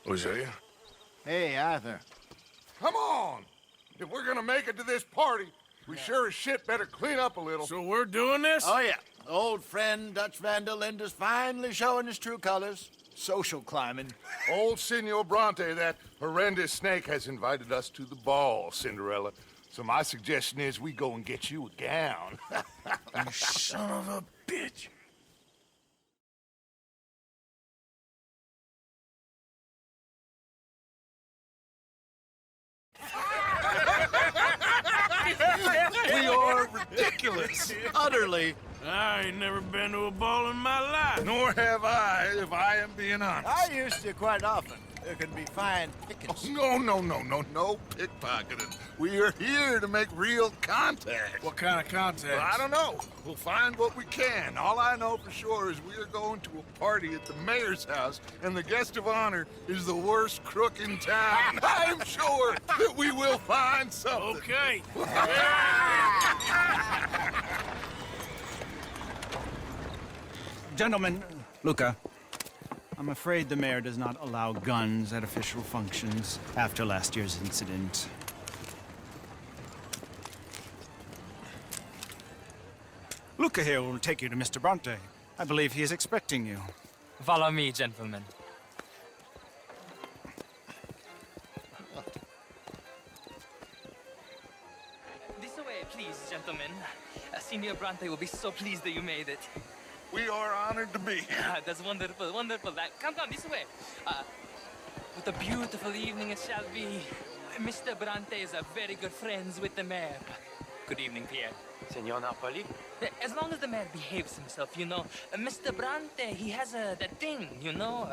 Hosea? Hey, Arthur. Come on! If we're gonna make it to this party, we sure as shit better clean up a little. So we're doing this? Oh, yeah. Old friend Dutch Van der Linde's finally showing his true colors. Social climbing. Old Senor Bronte, that horrendous snake, has invited us to the ball, Cinderella. So my suggestion is we go and get you a gown. You son of a bitch. We are ridiculous. Utterly. I ain't never been to a ball in my life. Nor have I, if I am being honest. I used to quite often. There can be fine pickings. No pickpocketing. We are here to make real contact. What kind of contact? Well, I don't know. We'll find what we can. All I know for sure is we are going to a party at the mayor's house, and the guest of honor is the worst crook in town. I'm sure that we will find something. Okay. Gentlemen, Luca, I'm afraid the mayor does not allow guns at official functions after last year's incident. Luca here will take you to Mr. Bronte. I believe he is expecting you. Follow me, gentlemen. This way, please, gentlemen. Senior Bronte will be so pleased that you made it. We are honored to be here. That's wonderful, wonderful. Come, this way. What a beautiful evening it shall be. Mr. Bronte is a very good friends with the mayor. Good evening, Pierre. Senor Napoli? As long as the mayor behaves himself, you know. Mr. Bronte, he has that thing, you know,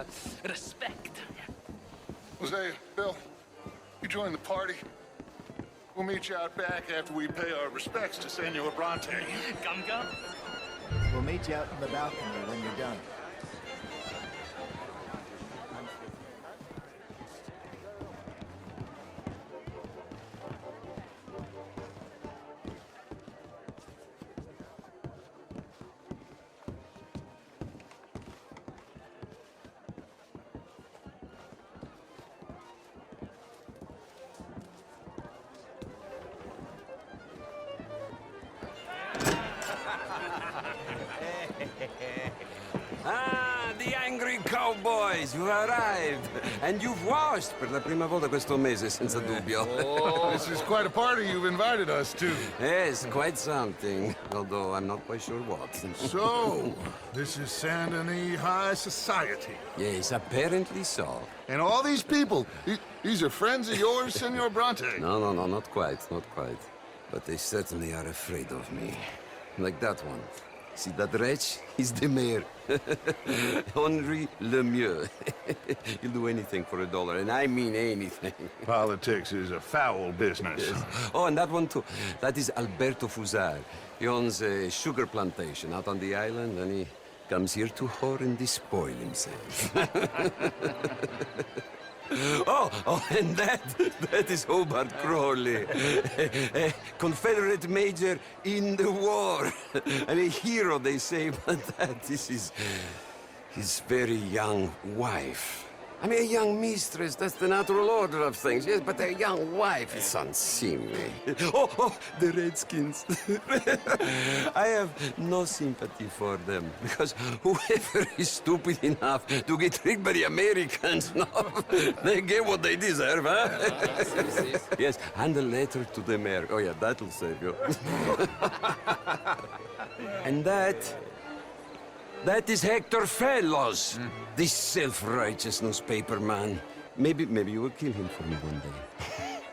respect. Hosea, Bill, you join the party. We'll meet you out back after we pay our respects to Senor Bronte. Come. We'll meet you out in the balcony when you're done. The angry cowboys, you've arrived. And you've washed per la prima volta questo mese, senza dubbio. This is quite a party you've invited us to. Yes, quite something. Although I'm not quite sure what. So, this is Saint Denis High Society. Yes, apparently so. And all these people, these are friends of yours, Senor Bronte? No, not quite, not quite. But they certainly are afraid of me. Like that one. See that wretch? He's the mayor. Henri Lemieux. He'll do anything for $1, and I mean anything. Politics is a foul business. Yes. Oh, and that one too. That is Alberto Fusar. He owns a sugar plantation out on the island, and he comes here to whore and despoil himself. Oh, and that is Hobart Crawley, a Confederate major in the war, and a hero, they say, but this is his very young wife. I mean, a young mistress, that's the natural order of things, yes, but a young wife is unseemly. Oh, the Redskins. I have no sympathy for them, because whoever is stupid enough to get tricked by the Americans, no, they get what they deserve, huh? Yes, and a letter to the mayor. Oh, yeah, that'll save you. And that is Hector Fellows, this self-righteous newspaper man. Maybe you will kill him for me one day.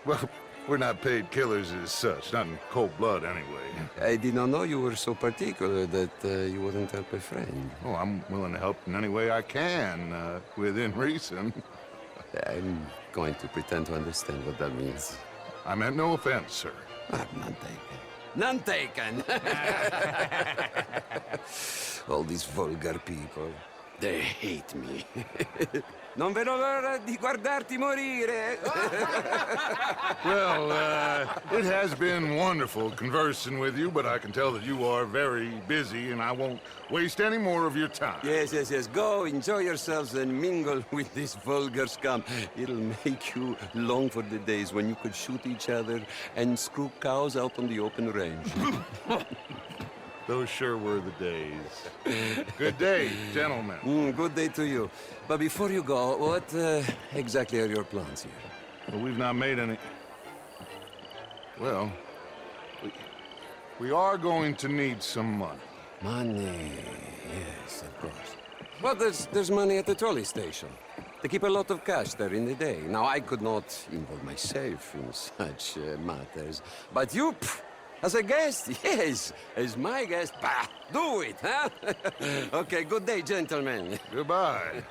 Well, we're not paid killers as such, not in cold blood anyway. I did not know you were so particular that you wouldn't help a friend. Oh, I'm willing to help in any way I can, within reason. I'm going to pretend to understand what that means. I meant no offense, sir. None taken. None taken! All these vulgar people, they hate me. Non vedo l'ora di guardarti morire. Well, it has been wonderful conversing with you, but I can tell that you are very busy, and I won't waste any more of your time. Yes, yes, yes. Go, enjoy yourselves, and mingle with this vulgar scum. It'll make you long for the days when you could shoot each other and screw cows out on the open range. Those sure were the days. Good day, gentlemen. Good day to you. But before you go, what exactly are your plans here? Well, we've not made any... Well, we are going to need some money. Money, yes, of course. But there's money at the trolley station. They keep a lot of cash there in the day. Now, I could not involve myself in such matters. But you, as a guest, yes, as my guest, bah, do it, huh? Okay, good day, gentlemen. Goodbye.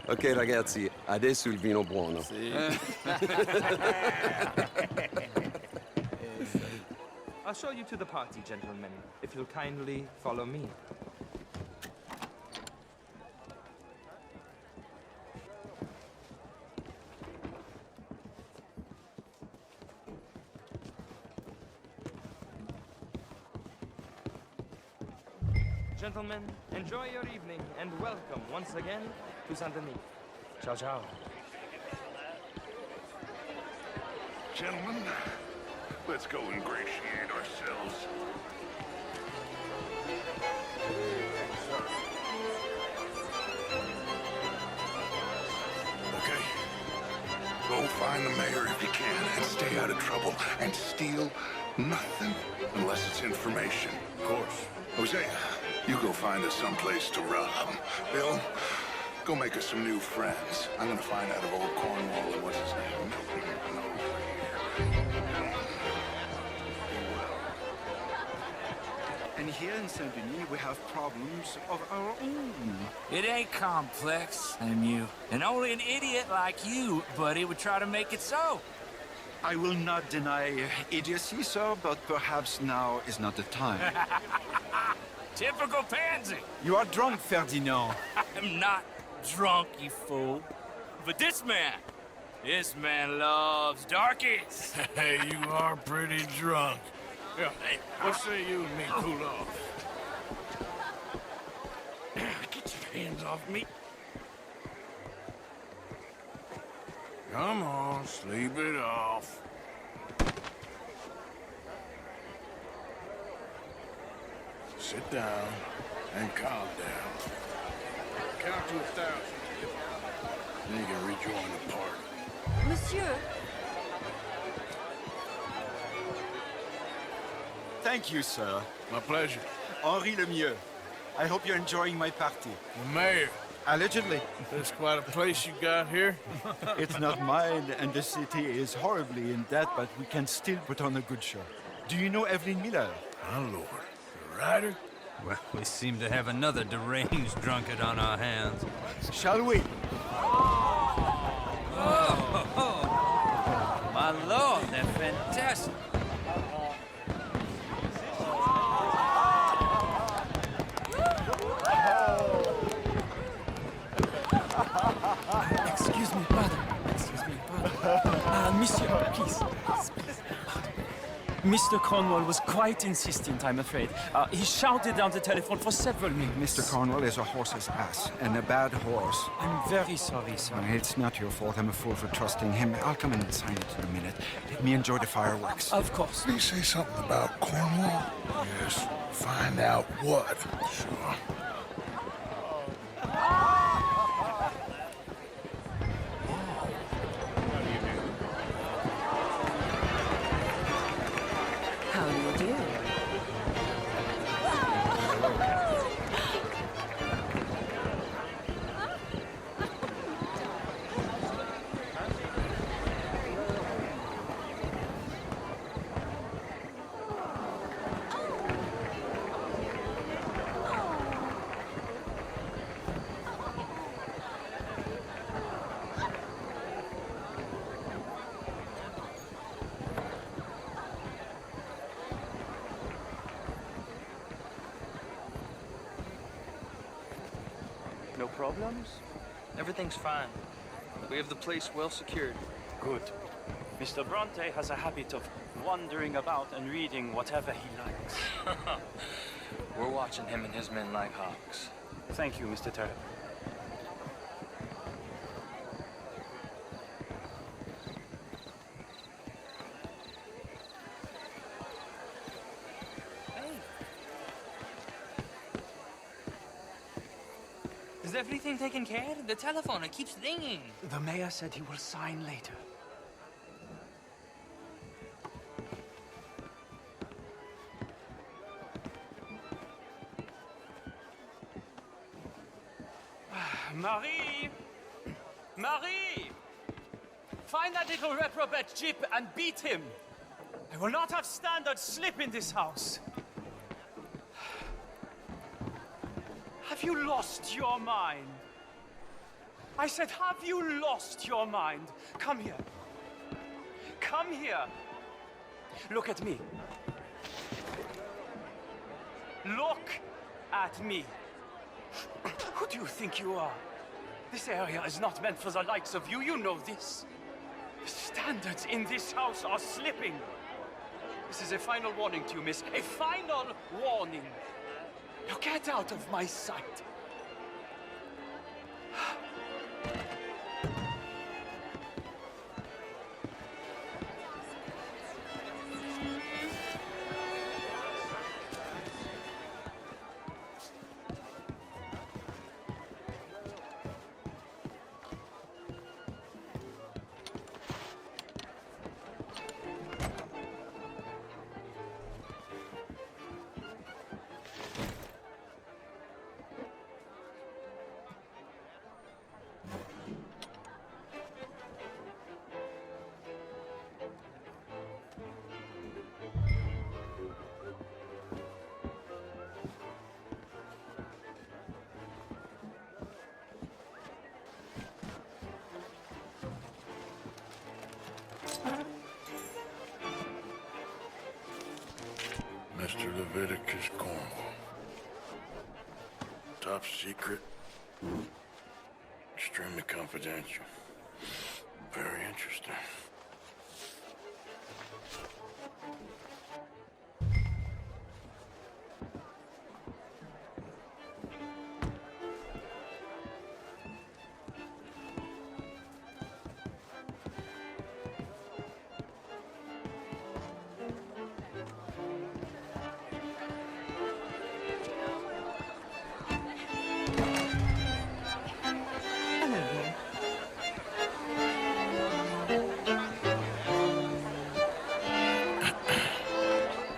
Ok, ragazzi, adesso il vino buono. I'll show you to the party, gentlemen, if you'll kindly follow me. Gentlemen, enjoy your evening and welcome once again to Saint-Denis. Ciao, ciao. Gentlemen, let's go ingratiate ourselves. Okay. Go find the mayor if you can and stay out of trouble and steal nothing unless it's information. Of course. Hosea, you go find us someplace to rob. Bill, go make us some new friends. I'm gonna find out if old Cornwall and what's his name, Milton, know we're here. And here in Saint-Denis, we have problems of our own. It ain't complex, MU. And only an idiot like you, buddy, would try to make it so. I will not deny idiocy, sir, but perhaps now is not the time. Typical pansy. You are drunk, Ferdinand. I'm not drunk, you fool. But this man loves darkies. Hey, you are pretty drunk. Yeah, hey, what say you and me cool off? Get your hands off me. Come on, sleep it off. Sit down and calm down. Count to 1,000. Then you can rejoin the party. Monsieur, Thank you, sir. My pleasure. Henri Lemieux. I hope you're enjoying my party. The mayor. Allegedly. This quite a place you got here. It's not mine, and the city is horribly in debt, but we can still put on a good show. Do you know Evelyn Miller? My lord. The writer? Well, we seem to have another deranged drunkard on our hands. Shall we? My lord, they're fantastic. Excuse me, brother. Monsieur, please. Mr. Cornwall was quite insistent, I'm afraid. He shouted down the telephone for several minutes. Mr. Cornwall is a horse's ass, and a bad horse. I'm very sorry, sir. It's not your fault. I'm a fool for trusting him. I'll come in and sign it in a minute. Let me enjoy the fireworks. Of course. Did he say something about Cornwall? Yes. Find out what. Sure. how do you do? problems? Everything's fine. We have the place well secured. Good. Mr. Bronte has a habit of wandering about and reading whatever he likes. We're watching him and his men like hawks. Thank you, Mr. Turner. Is everything taken care of? The telephone, it keeps ringing. The mayor said he will sign later. Marie! Marie! Find that little reprobate Jip and beat him. I will not have standards slip in this house. Have you lost your mind? I said, have you lost your mind? Come here. Come here. Look at me. Look at me. Who do you think you are? This area is not meant for the likes of you. You know this. The standards in this house are slipping. This is a final warning to you, miss. A final warning. Now get out of my sight. Mr. Leviticus Cornwall. Top secret. Extremely confidential. Very interesting.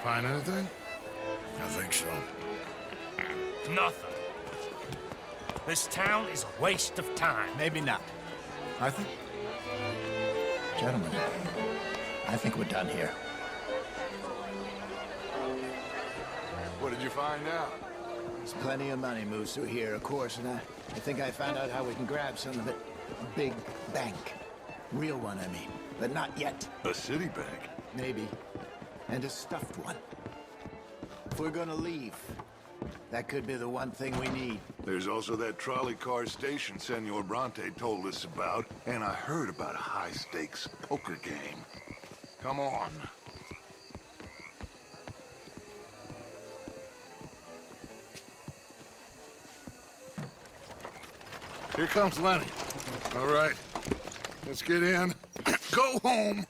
Find anything? I think so. Nothing. This town is a waste of time. Maybe not. I think... Gentlemen, I think we're done here. What did you find out? There's plenty of money moves through here, of course, and I think I found out how we can grab some of it. A big bank. Real one, I mean. But not yet. A city bank? Maybe. And a stuffed one. If we're gonna leave, that could be the one thing we need. There's also that trolley car station Senor Bronte told us about, and I heard about a high-stakes poker game. Come on. Here comes Lenny. All right, let's get in. Go home.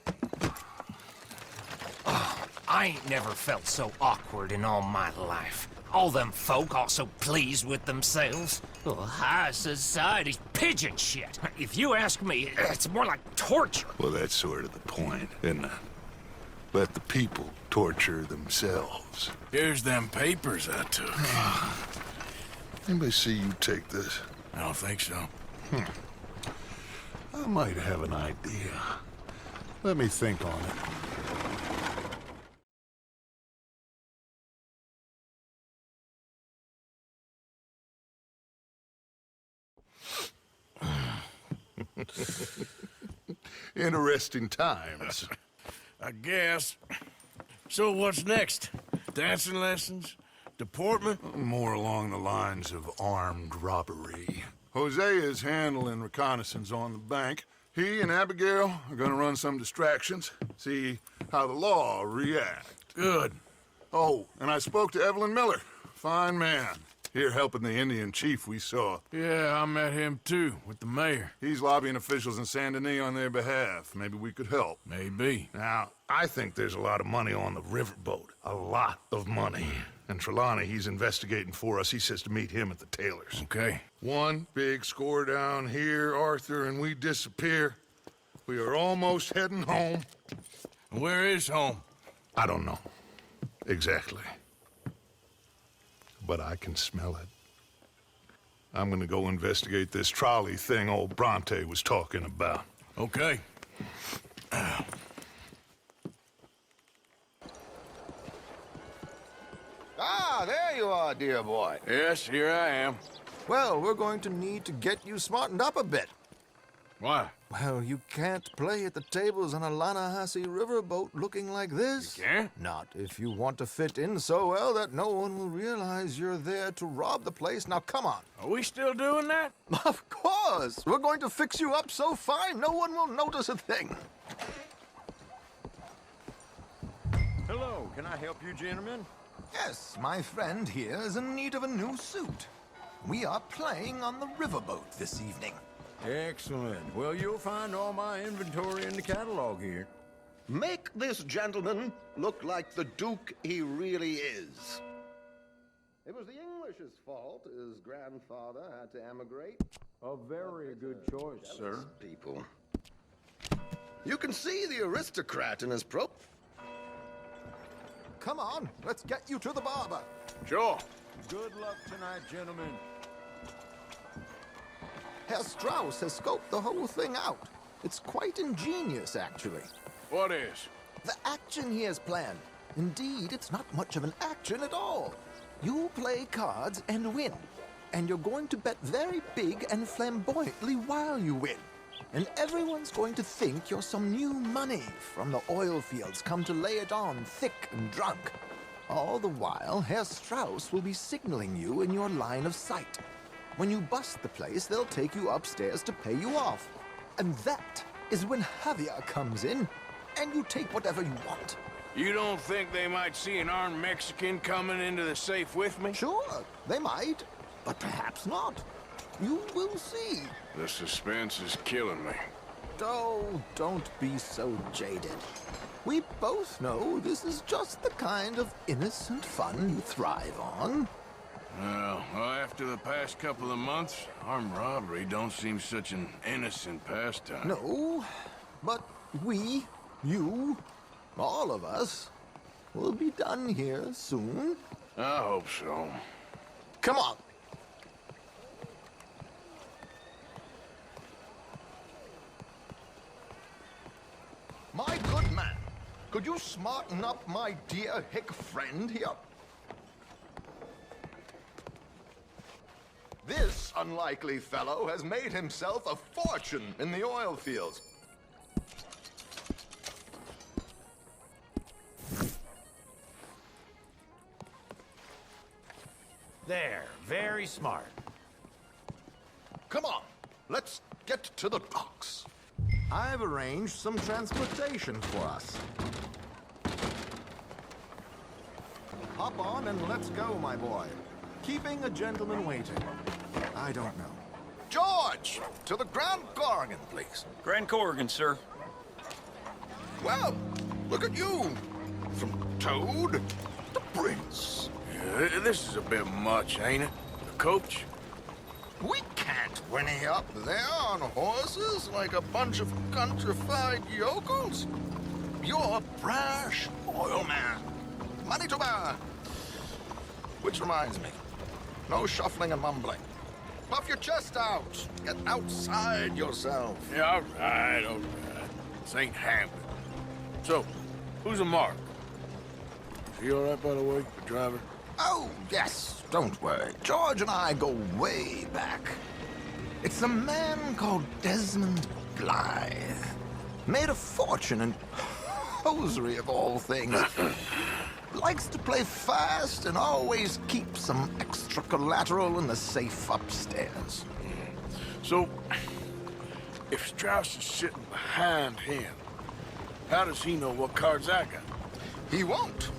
I ain't never felt so awkward in all my life. All them folk all so pleased with themselves. Oh, high society's pigeon shit. If you ask me, it's more like torture. Well, that's sort of the point, isn't it? Let the people torture themselves. Here's them papers I took. Anybody see you take this? I don't think so. I might have an idea. Let me think on it. Interesting times. I guess. So what's next? Dancing lessons? Deportment? More along the lines of armed robbery. Hosea is handling reconnaissance on the bank. He and Abigail are gonna run some distractions, see how the law react. Good. Oh, and I spoke to Evelyn Miller. Fine man. Here helping the Indian chief we saw. Yeah, I met him too, with the mayor. He's lobbying officials in Saint Denis on their behalf. Maybe we could help. Maybe. Now, I think there's a lot of money on the riverboat. A lot of money. And Trelawney, he's investigating for us. He says to meet him at the Taylors. Okay. One big score down here, Arthur, and we disappear. We are almost heading home. Where is home? I don't know. Exactly. But I can smell it. I'm gonna go investigate this trolley thing old Bronte was talking about. Okay. Ah, there you are, dear boy. Yes, here I am. Well, we're going to need to get you smartened up a bit. Why? Well, you can't play at the tables on a Lannahechee riverboat looking like this. You can't? Not if you want to fit in so well that no one will realize you're there to rob the place. Now, come on. Are we still doing that? Of course. We're going to fix you up so fine no one will notice a thing. Hello, can I help you, gentlemen? Yes, my friend here is in need of a new suit. We are playing on the riverboat this evening. Excellent. Well, you'll find all my inventory in the catalog here. Make this gentleman look like the Duke he really is. It was the English's fault his grandfather had to emigrate. A very good choice, sir. People. You can see the aristocrat in his pro... Come on, let's get you to the barber. Sure. Good luck tonight, gentlemen. Herr Strauss has scoped the whole thing out. It's quite ingenious, actually. What is? The action he has planned. Indeed, it's not much of an action at all. You play cards and win. And you're going to bet very big and flamboyantly while you win. And everyone's going to think you're some new money from the oil fields come to lay it on thick and drunk. All the while, Herr Strauss will be signaling you in your line of sight. When you bust the place, they'll take you upstairs to pay you off. And that is when Javier comes in, and you take whatever you want. You don't think they might see an armed Mexican coming into the safe with me? Sure, they might, but perhaps not. You will see. The suspense is killing me. Oh, don't be so jaded. We both know this is just the kind of innocent fun you thrive on. Well, after the past couple of months, armed robbery don't seem such an innocent pastime. No, but we, you, all of us, will be done here soon. I hope so. Come on. My good man, could you smarten up my dear hick friend here? This unlikely fellow has made himself a fortune in the oil fields. There, very smart. Come on, let's get to the docks. I've arranged some transportation for us. Hop on and let's go, my boy. Keeping a gentleman waiting. I don't know. George! To the Grand Corrigan, please. Grand Corrigan, sir. Well, look at you. From Toad to Prince. Yeah, this is a bit much, ain't it? The coach? We can't whinny up there on horses like a bunch of countrified yokels. You're a brash oil man. Money to burn. Which reminds me, no shuffling and mumbling. Puff your chest out. Get outside yourself. Yeah, all right. This ain't happening. So, who's a mark? Is he all right, by the way, the driver? Oh, yes. Don't worry. George and I go way back. It's a man called Desmond Blythe. Made a fortune in hosiery of all things. Likes to play fast and always keeps some extra collateral in the safe upstairs. So, if Strauss is sitting behind him, how does he know what cards I got? He won't.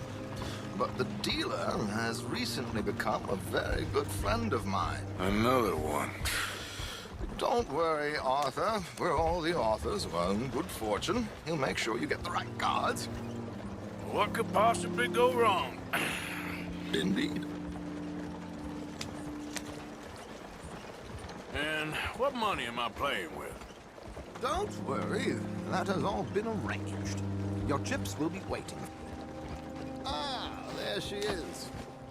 But the dealer has recently become a very good friend of mine. Another one. Don't worry, Arthur. We're all the authors of our own good fortune. He'll make sure you get the right cards. What could possibly go wrong? Indeed. And what money am I playing with? Don't worry. That has all been arranged. Your chips will be waiting. Ah, there she is.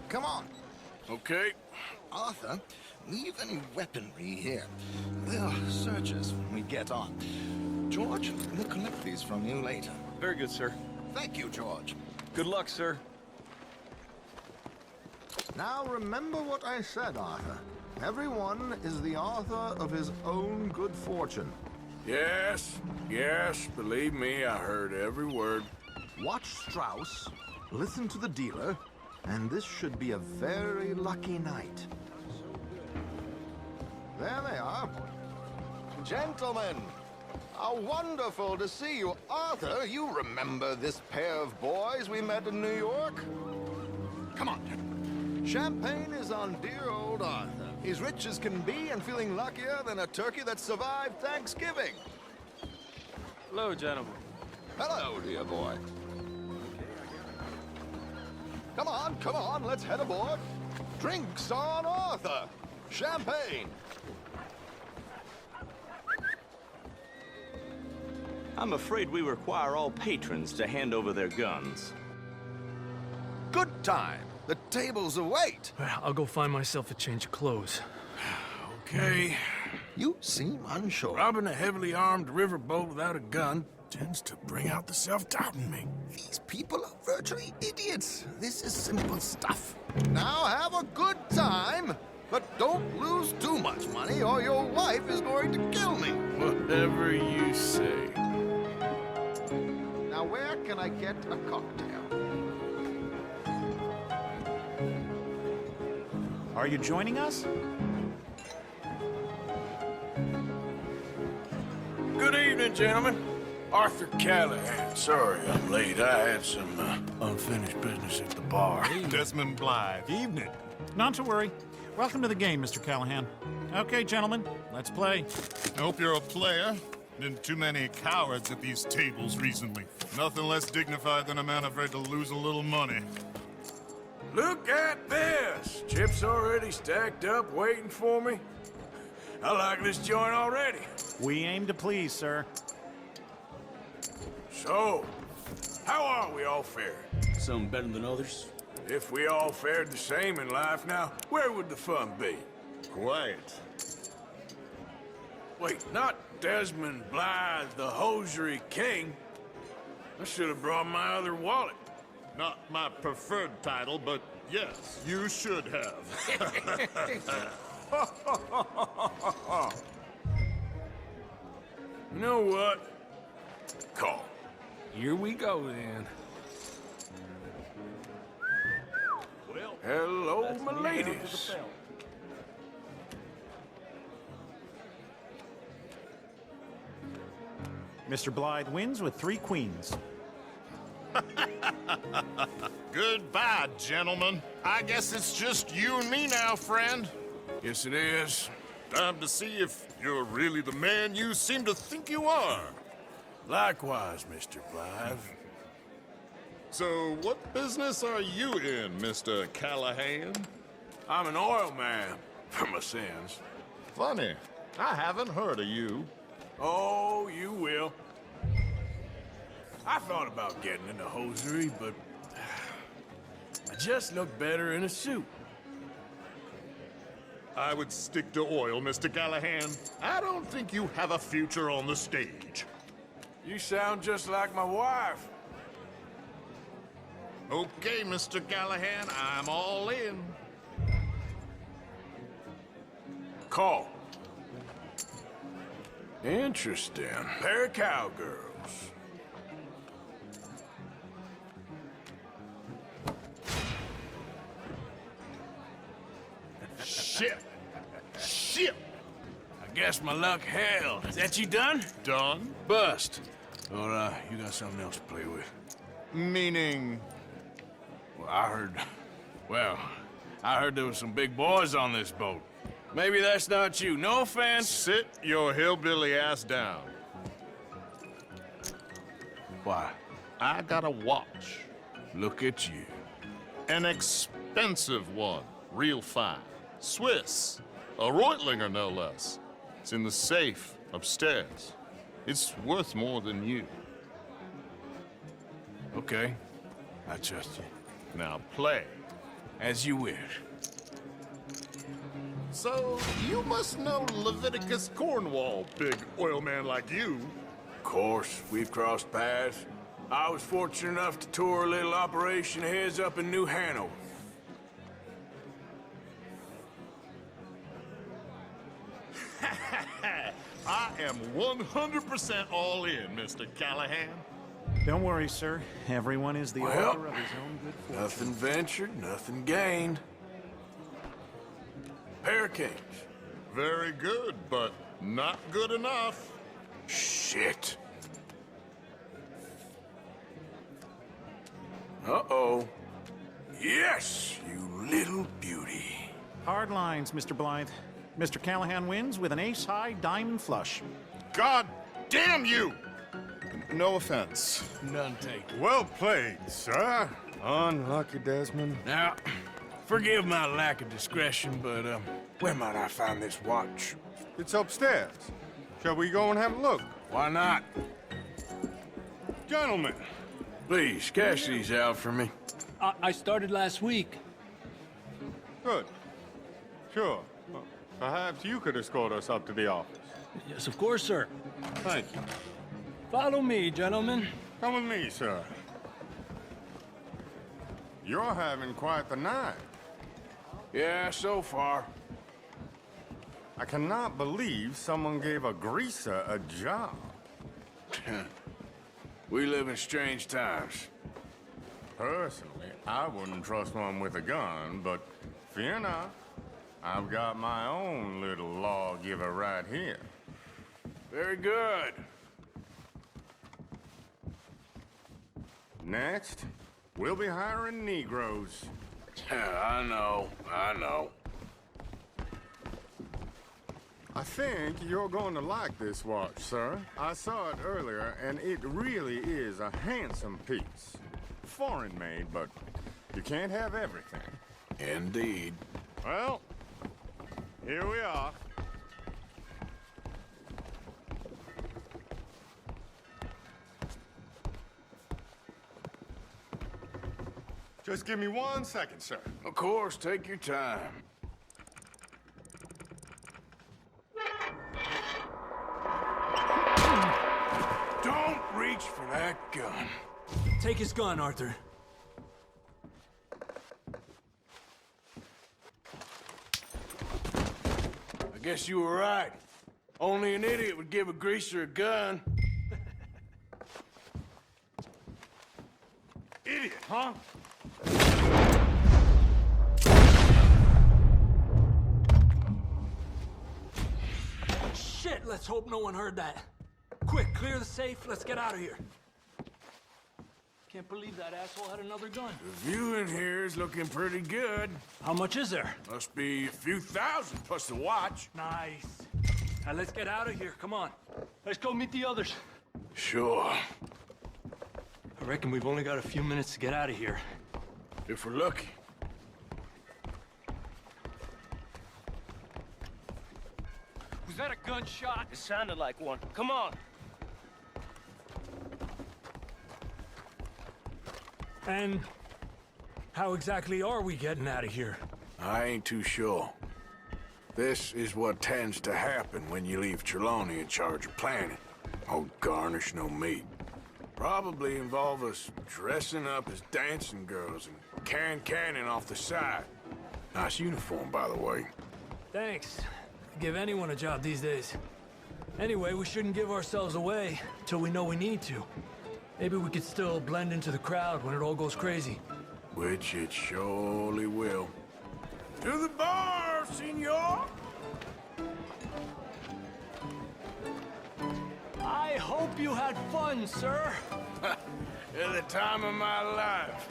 Come on. Okay. Arthur, leave any weaponry here. They'll search us when we get on. George, we'll collect these from you later. Very good, sir. Thank you, George. Good luck, sir. Now remember what I said, Arthur. Everyone is the author of his own good fortune. Yes, believe me, I heard every word. Watch Strauss, listen to the dealer, and this should be a very lucky night. There they are. Gentlemen, how wonderful to see you. Arthur, you remember this pair of boys we met in New York? Come on. Champagne is on dear old Arthur. He's rich as can be and feeling luckier than a turkey that survived Thanksgiving. Hello, gentlemen. Hello, dear boy. Come on, let's head aboard. Drinks on Arthur. Champagne. I'm afraid we require all patrons to hand over their guns. Good time. The tables await. I'll go find myself a change of clothes. Okay. You seem unsure. Robbing a heavily armed riverboat without a gun tends to bring out the self-doubt in me. These people are virtually idiots. This is simple stuff. Now have a good time, but don't lose too much money or your wife is going to kill me. Whatever you say. Now where can I get a cocktail? Are you joining us? Good evening, gentlemen. Arthur Callahan. Sorry I'm late. I had some unfinished business at the bar. Desmond Blythe. Evening. Not to worry. Welcome to the game, Mr. Callahan. Okay, gentlemen, let's play. I hope you're a player. Been too many cowards at these tables recently. Nothing less dignified than a man afraid to lose a little money. Look at this! Chips already stacked up, waiting for me. I like this joint already. We aim to please, sir. So, how are we all fared? Some better than others. If we all fared the same in life now, where would the fun be? Quiet. Wait, not Desmond Blythe, the hosiery king. I should have brought my other wallet. Not my preferred title, but yes, you should have. You know what? Call. Here we go, then. Well, hello, my ladies. Mr. Blythe wins with 3 queens. Goodbye, gentlemen. I guess it's just you and me now, friend. Yes, it is. Time to see if you're really the man you seem to think you are. Likewise, Mr. Blythe. So, what business are you in, Mr. Callahan? I'm an oil man, for my sins. Funny. I haven't heard of you. Oh, you will. I thought about getting into hosiery, but I just look better in a suit. I would stick to oil, Mr. Callahan. I don't think you have a future on the stage. You sound just like my wife. Okay, Mr. Callahan, I'm all in. Call. Interesting. Pair of cowgirls. Shit! Shit! I guess my luck held. Is that you done? Done? Bust. Or, you got something else to play with? Meaning? Well, I heard there was some big boys on this boat. Maybe that's not you. No offense. Sit your hillbilly ass down. Why? I got a watch. Look at you. An expensive one. Real fine. Swiss. A Reutlinger, no less. It's in the safe upstairs. It's worth more than you. Okay. I trust you. Now play. As you wish. So, you must know Leviticus Cornwall, big oil man like you. Of course, we've crossed paths. I was fortunate enough to tour a little operation of his up in New Hanover. I am 100% all in, Mr. Callahan. Don't worry, sir. Everyone is the Well, author of his own good fortune. Nothing ventured, nothing gained. Hurricanes. Very good, but not good enough. Shit. Uh-oh. Yes, you little beauty. Hard lines, Mr. Blythe. Mr. Callahan wins with an ace-high diamond flush. God damn you! No offense. None taken. Well played, sir. Unlucky, Desmond. Now, forgive my lack of discretion, but, where might I find this watch? It's upstairs. Shall we go and have a look? Why not? Gentlemen. Please, cash these out for me. I started last week. Good. Sure. Perhaps you could escort us up to the office. Yes, of course, sir. Thank you. Follow me, gentlemen. Come with me, sir. You're having quite the night. Yeah, so far. I cannot believe someone gave a greaser a job. We live in strange times. Personally, I wouldn't trust one with a gun, but fear not. I've got my own little lawgiver right here. Very good. Next, we'll be hiring Negroes. I know. I think you're going to like this watch, sir. I saw it earlier, and it really is a handsome piece. Foreign made, but you can't have everything. Indeed. Well, here we are. Just give me 1 second, sir. Of course, take your time. Don't reach for that gun. Take his gun, Arthur. I guess you were right. Only an idiot would give a greaser a gun. Idiot, huh? Shit, let's hope no one heard that. Quick, clear the safe, let's get out of here. Can't believe that asshole had another gun. The view in here is looking pretty good. How much is there? Must be a few thousand plus the watch. Nice. Now let's get out of here, come on. Let's go meet the others. Sure. I reckon we've only got a few minutes to get out of here. If we're lucky. Was that a gunshot? It sounded like one. Come on. And how exactly are we getting out of here? I ain't too sure. This is what tends to happen when you leave Trelawney in charge of planning. Oh, garnish no meat. Probably involve us dressing up as dancing girls and carrying cannon off the side. Nice uniform, by the way. Thanks. Give anyone a job these days. Anyway, we shouldn't give ourselves away till we know we need to. Maybe we could still blend into the crowd when it all goes crazy. Which it surely will. To the bar, senor! hope you had fun, sir. At the time of my life.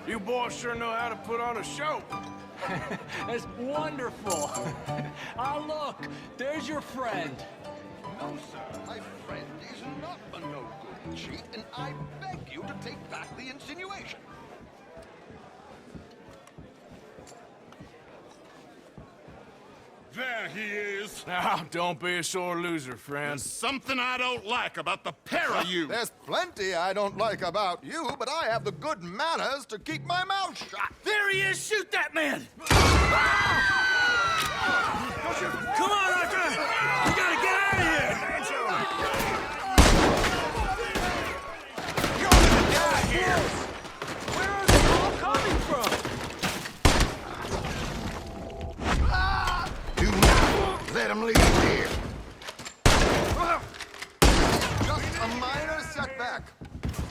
You boys sure know how to put on a show. That's wonderful. Ah, look, there's your friend. No, sir. My friend is not a no-good cheat, and I beg you to take back the insinuation. There he is. Now, don't be a sore loser, friend. There's something I don't like about the pair of you. There's plenty I don't like about you, but I have the good manners to keep my mouth shut. There he is! Shoot that man! Come on, Arthur! We gotta get out of here! You're gonna die here! Where are they all coming from? Do not let him leave here. Just a minor setback.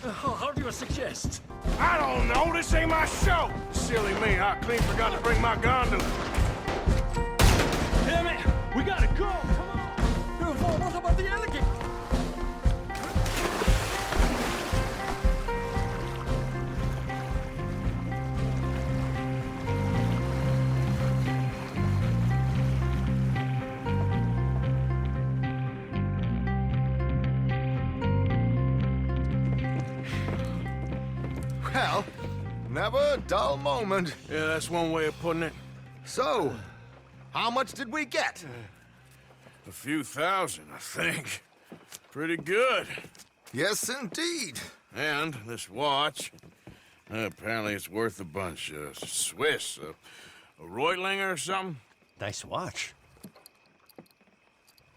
How do you suggest? I don't know. This ain't my show. Silly me. I clean forgot to bring my gondola. Damn it! We gotta go! Come on! What about the alligator? Well, never a dull moment. Yeah, that's one way of putting it. So, how much did we get? A few thousand, I think. Pretty good. Yes, indeed. And this watch, apparently it's worth a bunch. Swiss, a Reutlinger or something? Nice watch.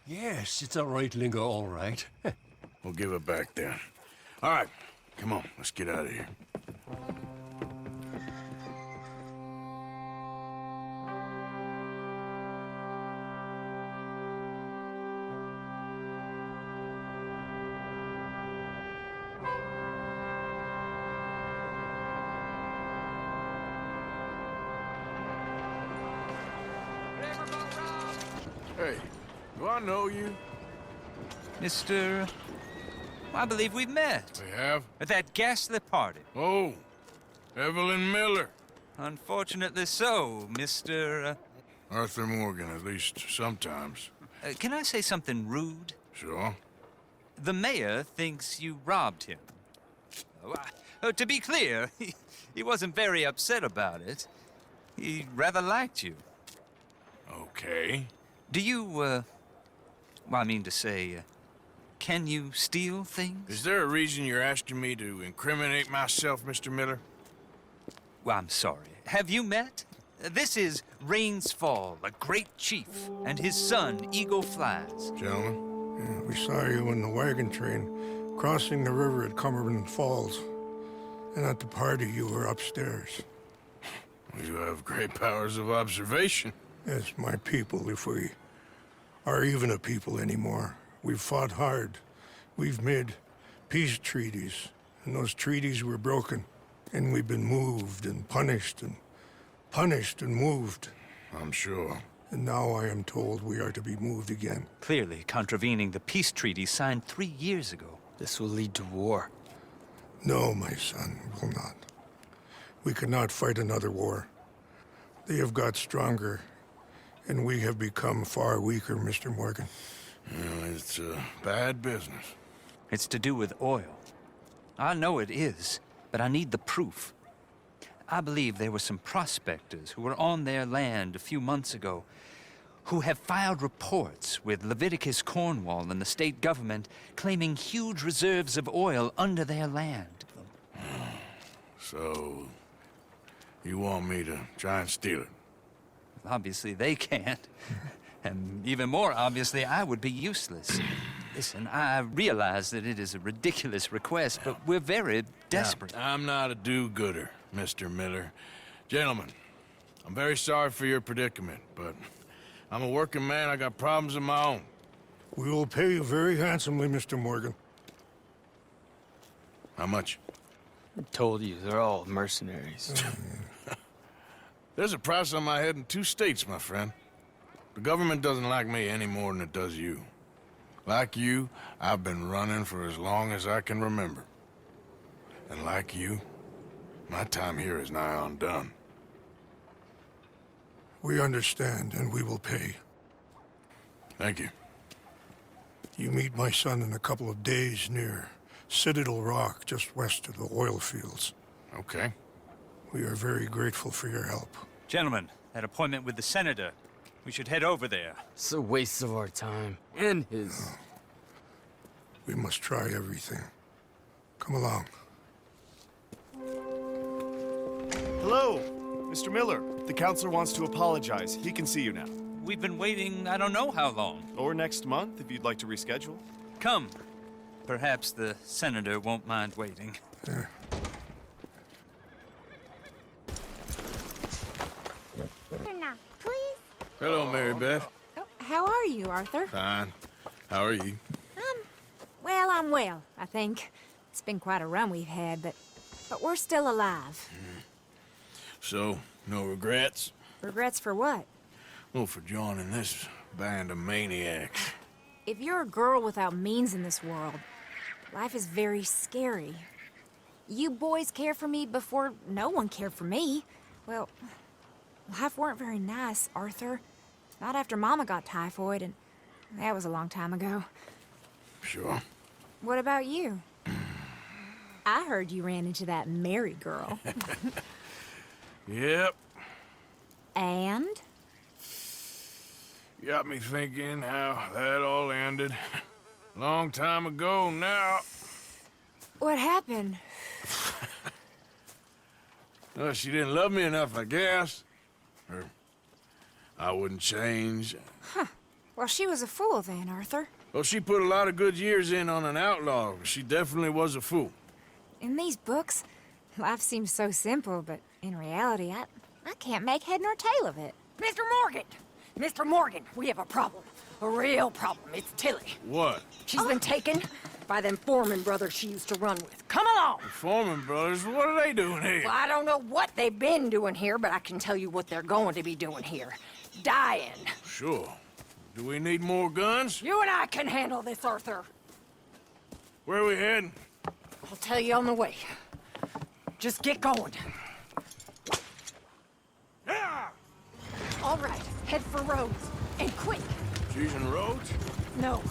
Yes, it's a Reutlinger, all right. We'll give it back then. All right, come on, let's get out of here. Hey, do I know you? Mr. I believe we've met. We have? At that ghastly party. Oh, Evelyn Miller. Unfortunately so, Mr. Arthur Morgan, at least sometimes. Can I say something rude? Sure. The mayor thinks you robbed him. To be clear, he wasn't very upset about it. He rather liked you. Okay. Do you, well, I mean to say, can you steal things? Is there a reason you're asking me to incriminate myself, Mr. Miller? Well, I'm sorry. Have you met? This is Rains Fall, a great chief, and his son, Eagle Flies. Gentlemen? Yeah, we saw you in the wagon train crossing the river at Cumberland Falls. And at the party, you were upstairs. You have great powers of observation. Yes, my people, if we are even a people anymore. We've fought hard. We've made peace treaties, and those treaties were broken. And we've been moved and punished and moved. I'm sure. And now I am told we are to be moved again. Clearly contravening the peace treaty signed 3 years ago. This will lead to war. No, my son, it will not. We cannot fight another war. They have got stronger, and we have become far weaker, Mr. Morgan. Well, it's bad business. It's to do with oil. I know it is, but I need the proof. I believe there were some prospectors who were on their land a few months ago who have filed reports with Leviticus Cornwall and the state government claiming huge reserves of oil under their land. So, you want me to try and steal it? Obviously they can't. And even more obviously, I would be useless. Listen, I realize that it is a ridiculous request, but we're very desperate. Now, I'm not a do-gooder, Mr. Miller. Gentlemen, I'm very sorry for your predicament, but I'm a working man. I got problems of my own. We will pay you very handsomely, Mr. Morgan. How much? I told you, they're all mercenaries. There's a price on my head in 2 states, my friend. The government doesn't like me any more than it does you. Like you, I've been running for as long as I can remember. And like you, my time here is nigh undone. We understand, and we will pay. Thank you. You meet my son in a couple of days near Citadel Rock, just west of the oil fields. Okay. We are very grateful for your help. Gentlemen, that appointment with the senator. We should head over there. It's a waste of our time. And his. We must try everything. Come along. Hello, Mr. Miller. The counselor wants to apologize. He can see you now. We've been waiting I don't know how long. Or next month, if you'd like to reschedule. Come. Perhaps the senator won't mind waiting. Yeah. Hello, Mary Beth. Oh, how are you, Arthur? Fine. How are you? Well, I'm well, I think. It's been quite a run we've had, but we're still alive. So, no regrets? Regrets for what? Well, for joining this band of maniacs. If you're a girl without means in this world, life is very scary. You boys cared for me before no one cared for me. Well, life weren't very nice, Arthur. Not after Mama got typhoid, and that was a long time ago. Sure. What about you? I heard you ran into that Mary girl. Yep. And? Got me thinking how that all ended. Long time ago now. What happened? Well, she didn't love me enough, I guess. Or I wouldn't change. Huh. Well, she was a fool then, Arthur. Well, she put a lot of good years in on an outlaw. She definitely was a fool. In these books, life seems so simple, but in reality, I can't make head nor tail of it. Mr. Morgan! Mr. Morgan, we have a problem. A real problem. It's Tilly. What? She's been taken by them Foreman brothers she used to run with. Come along! The Foreman brothers? What are they doing here? Well, I don't know what they've been doing here, but I can tell you what they're going to be doing here. Dying. Sure. Do we need more guns? You and I can handle this, Arthur. Where are we heading? I'll tell you on the way. Just get going. Yeah! All right, head for Rhodes. And quick. She's in Rhodes? No.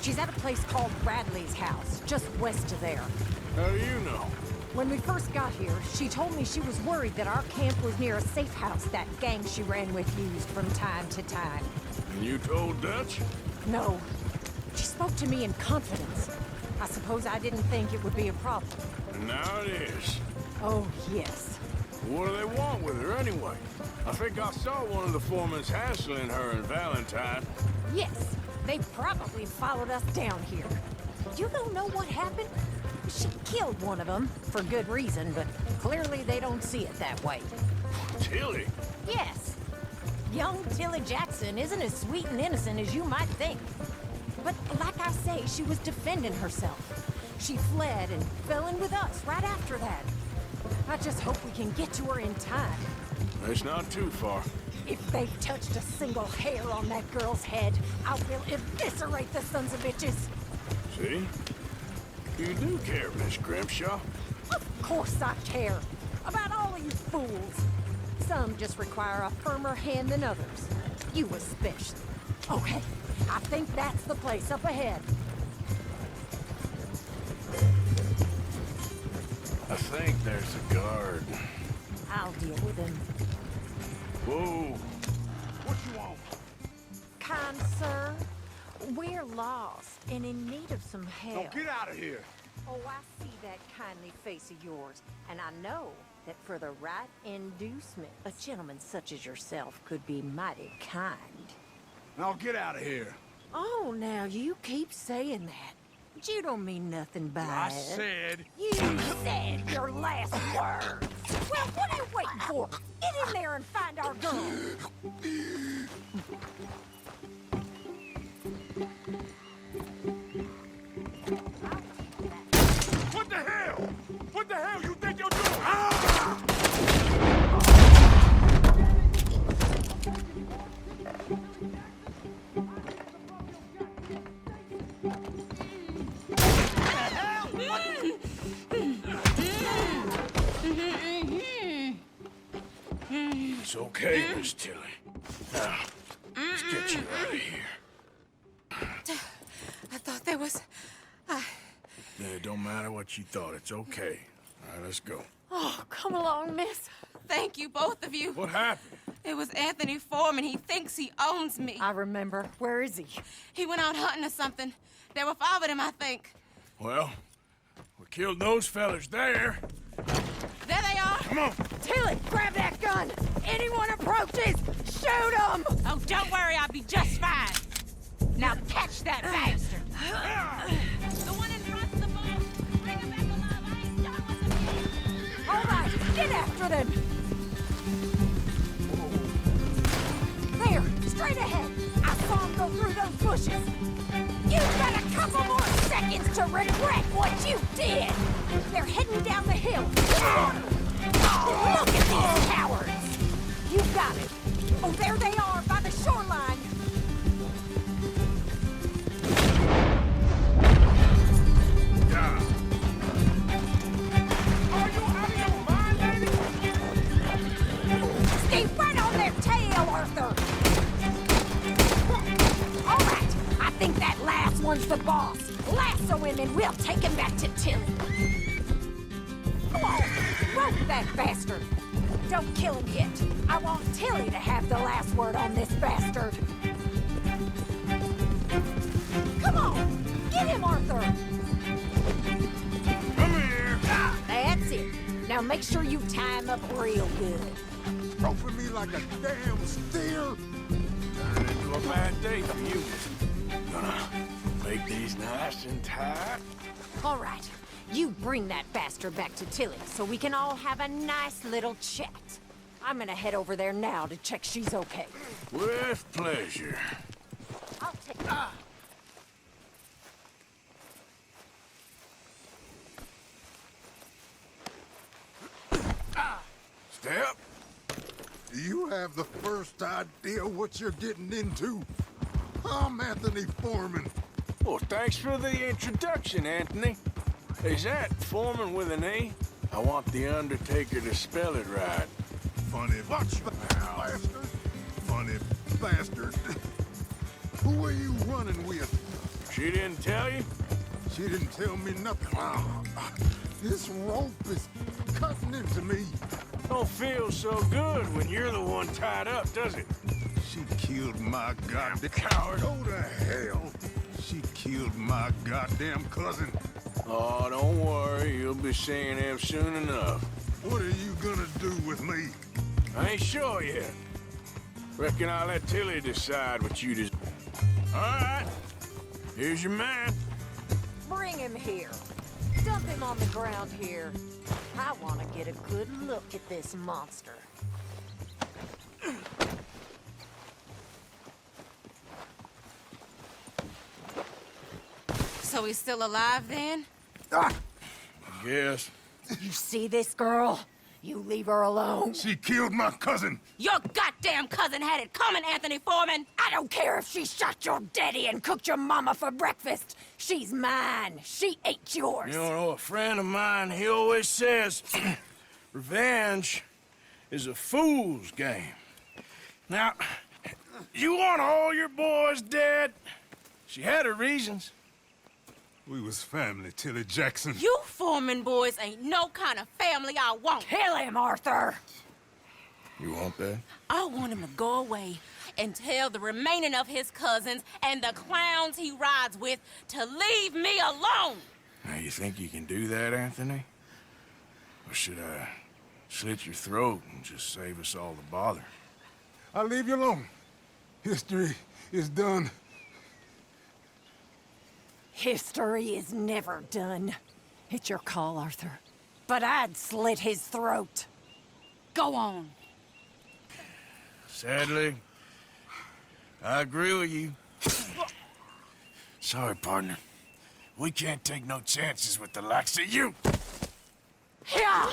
She's at a place called Bradley's house, just west of there. How do you know? When we first got here, she told me she was worried that our camp was near a safe house that gang she ran with used from time to time. And you told Dutch? No. She spoke to me in confidence. I suppose I didn't think it would be a problem. And now it is. Oh, yes. What do they want with her anyway? I think I saw one of the foremans hassling her and Valentine. Yes. They probably followed us down here. You don't know what happened? She killed one of them, for good reason, but clearly they don't see it that way. Tilly? Yes. Young Tilly Jackson isn't as sweet and innocent as you might think. But like I say, she was defending herself. She fled and fell in with us right after that. I just hope we can get to her in time. It's not too far. If they've touched a single hair on that girl's head, I will eviscerate the sons of bitches. See? You do care, Miss Grimshaw. Of course I care. About all of you fools. Some just require a firmer hand than others. You especially. Okay, I think that's the place up ahead. I think there's a guard. I'll deal with him. Whoa. What you want? Kind sir, we're lost and in need of some help. Now get out of here. Oh, I see that kindly face of yours, and I know that for the right inducement, a gentleman such as yourself could be mighty kind. Now get out of here. Oh, now you keep saying that. But you don't mean nothing by I it. said... You said your last words. Well, what are you waiting for? Get in there and find our girl. What the hell? What the hell you think you're doing? Ah! Okay, Miss Tilly. Now, let's get you out of here. I thought there was... Yeah, it don't matter what you thought. It's okay. All right, let's go. Oh, come along, miss. Thank you, both of you. What happened? It was Anthony Foreman. He thinks he owns me. I remember. Where is he? He went out hunting or something. There were 5 of them, I think. Well, we killed those fellas there. There they are. Come on. Tilly, grab that gun. Anyone approaches, shoot them. Oh, don't worry. I'll be just fine. Now catch that bastard. The one in front's the boss. Bring him back alive. I ain't done with him yet. All right, get after them. There, straight ahead. I saw him go through those bushes. You've got a couple more seconds to regret what you did. They're heading down the hill. Look at these cowards. You got it. Oh, there they are by the shoreline. Are you out of your mind, lady? Stay right on their tail, Arthur. All right, I think that last one's the boss. Lasso him and we'll take him back to Tilly. Come on, rope that bastard. Don't kill him yet. I want Tilly to have the last word on this bastard. Come on, get him, Arthur. Come here. That's it. Now make sure you tie him up real good. Roping me like a damn steer. Turned into a bad day for you. Gonna make these nice and tight. All right, you bring that bastard back to Tilly so we can all have a nice little chat. I'm gonna head over there now to check she's okay. With pleasure. I'll take... Step. Do you have the first idea what you're getting into? I'm Anthony Foreman. Well, thanks for the introduction, Anthony. Is that Foreman with an E? I want the Undertaker to spell it right. Funny bastard. Funny bastard. Who are you running with? She didn't tell you? She didn't tell me nothing. This rope is cutting into me. Don't feel so good when you're the one tied up, does it? She killed my goddamn coward. Go to hell. She killed my goddamn cousin. Oh, don't worry. You'll be seeing him soon enough. What are you gonna do with me? I ain't sure yet. Reckon I'll let Tilly decide what you just... All right. Here's your man. Bring him here. Dump him on the ground here. I want to get a good look at this monster. So he's still alive then? Yes. You see this girl? You leave her alone. She killed my cousin. Your goddamn cousin had it coming, Anthony Foreman. I don't care if she shot your daddy and cooked your mama for breakfast. She's mine. She ate yours. You know, a friend of mine, he always says, revenge is a fool's game. Now, you want all your boys dead? She had her reasons. We was family, Tilly Jackson. You Foreman boys ain't no kind of family I want. Kill him, Arthur. You want that? I want him to go away and tell the remaining of his cousins and the clowns he rides with to leave me alone. Now, you think you can do that, Anthony? Or should I slit your throat and just save us all the bother? I'll leave you alone. History is done. History is never done. It's your call, Arthur. But I'd slit his throat. Go on. Sadly, I agree with you. Sorry, partner. We can't take no chances with the likes of you. Yeah!